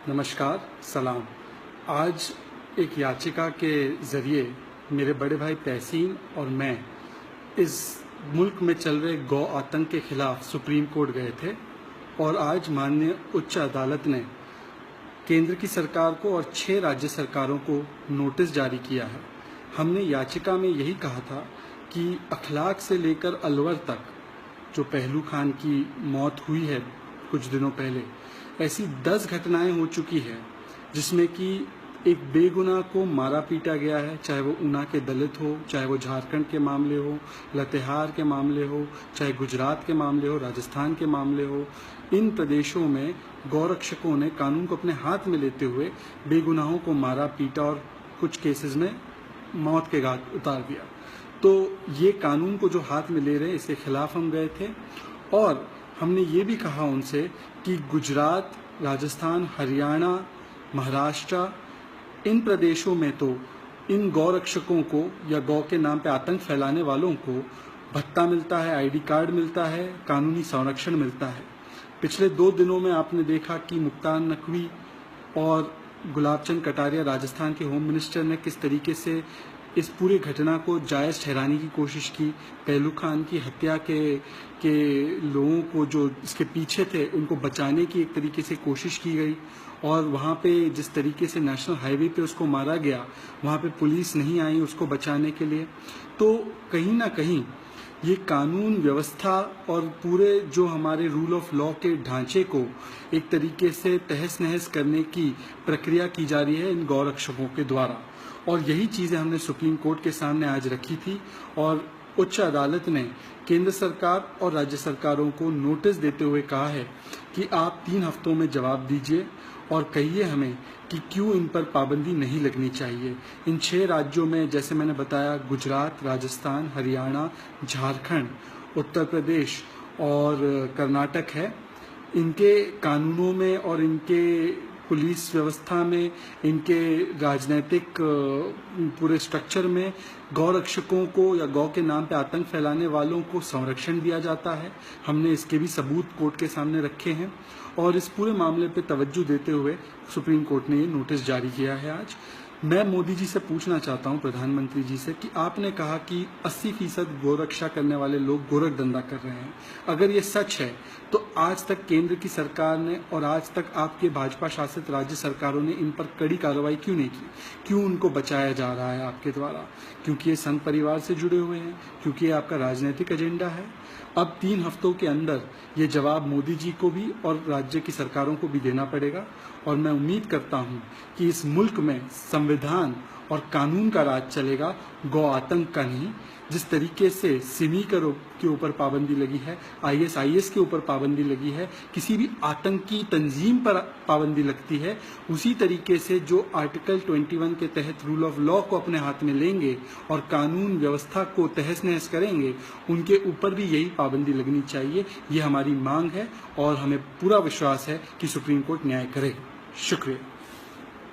नमस्कार, सलाम। आज एक याचिका के ज़रिए मेरे बड़े भाई तहसीन और मैं इस मुल्क में चल रहे गौ आतंक के खिलाफ सुप्रीम कोर्ट गए थे और आज माननीय उच्च अदालत ने केंद्र की सरकार को और 6 राज्य सरकारों को नोटिस जारी किया है। हमने याचिका में यही कहा था कि अखलाक से लेकर अलवर तक जो पहलू खान की मौत हुई है कुछ दिनों पहले, ऐसी 10 घटनाएं हो चुकी है जिसमें कि एक बेगुनाह को मारा पीटा गया है, चाहे वो ऊना के दलित हो, चाहे वो झारखंड के मामले हो, लातेहार के मामले हो, चाहे गुजरात के मामले हो, राजस्थान के मामले हो। इन प्रदेशों में गौरक्षकों ने कानून को अपने हाथ में लेते हुए बेगुनाहों को मारा पीटा और कुछ केसेस में मौत के घाट उतार दिया। तो ये कानून को जो हाथ में ले रहे हैं, इसके खिलाफ हम गए थे और हमने ये भी कहा उनसे कि गुजरात, राजस्थान, हरियाणा, महाराष्ट्र, इन प्रदेशों में तो इन गौरक्षकों को या गौ के नाम पे आतंक फैलाने वालों को भत्ता मिलता है, आईडी कार्ड मिलता है, कानूनी संरक्षण मिलता है। पिछले 2 दिनों में आपने देखा कि मुख्तार नकवी और गुलाबचंद कटारिया, राजस्थान के होम मिनिस्टर, ने किस तरीके से इस पूरी घटना को जायज़ ठहराने की कोशिश की। पहलू खान की हत्या के लोगों को जो इसके पीछे थे उनको बचाने की एक तरीके से कोशिश की गई और वहाँ पे जिस तरीके से नेशनल हाईवे पे उसको मारा गया, वहाँ पे पुलिस नहीं आई उसको बचाने के लिए। तो कहीं ना कहीं ये कानून व्यवस्था और पूरे जो हमारे रूल ऑफ लॉ के ढांचे को एक तरीके से तहस नहस करने की प्रक्रिया की जा रही है इन गौरक्षकों के द्वारा। और यही चीज़ें हमने सुप्रीम कोर्ट के सामने आज रखी थी और उच्च अदालत ने केंद्र सरकार और राज्य सरकारों को नोटिस देते हुए कहा है कि आप 3 हफ्तों में जवाब दीजिए और कहिए हमें कि क्यों इन पर पाबंदी नहीं लगनी चाहिए। इन 6 राज्यों में, जैसे मैंने बताया, गुजरात, राजस्थान, हरियाणा, झारखंड, उत्तर प्रदेश और कर्नाटक है। इनके कानूनों में और इनके पुलिस व्यवस्था में, इनके राजनीतिक पूरे स्ट्रक्चर में गौरक्षकों को या गौ के नाम पे आतंक फैलाने वालों को संरक्षण दिया जाता है। हमने इसके भी सबूत कोर्ट के सामने रखे हैं और इस पूरे मामले पे तवज्जो देते हुए सुप्रीम कोर्ट ने ये नोटिस जारी किया है आज। मैं मोदी जी से पूछना चाहता हूं, प्रधानमंत्री जी से, कि आपने कहा कि 80% गोरक्षा करने वाले लोग गोरख धंधा कर रहे हैं। अगर ये सच है तो आज तक केंद्र की सरकार ने और आज तक आपके भाजपा शासित राज्य सरकारों ने इन पर कड़ी कार्रवाई क्यों नहीं की? क्यों उनको बचाया जा रहा है आपके द्वारा? क्योंकि ये संघ परिवार से जुड़े हुए हैं, क्योंकि ये आपका राजनीतिक एजेंडा है। अब 3 हफ्तों के अंदर ये जवाब मोदी जी को भी और राज्य की सरकारों को भी देना पड़ेगा और मैं उम्मीद करता हूं कि इस मुल्क में संविधान और कानून का राज चलेगा, गौ आतंक का नहीं। जिस तरीके से सिमी के ऊपर पाबंदी लगी है, ISIS के ऊपर पाबंदी लगी है, किसी भी आतंकी तंजीम पर पाबंदी लगती है, उसी तरीके से जो आर्टिकल 21 के तहत रूल ऑफ लॉ को अपने हाथ में लेंगे और कानून व्यवस्था को तहस नहस करेंगे, उनके ऊपर भी यही पाबंदी लगनी चाहिए। ये हमारी मांग है और हमें पूरा विश्वास है कि सुप्रीम कोर्ट न्याय करेगा। शुक्रिया।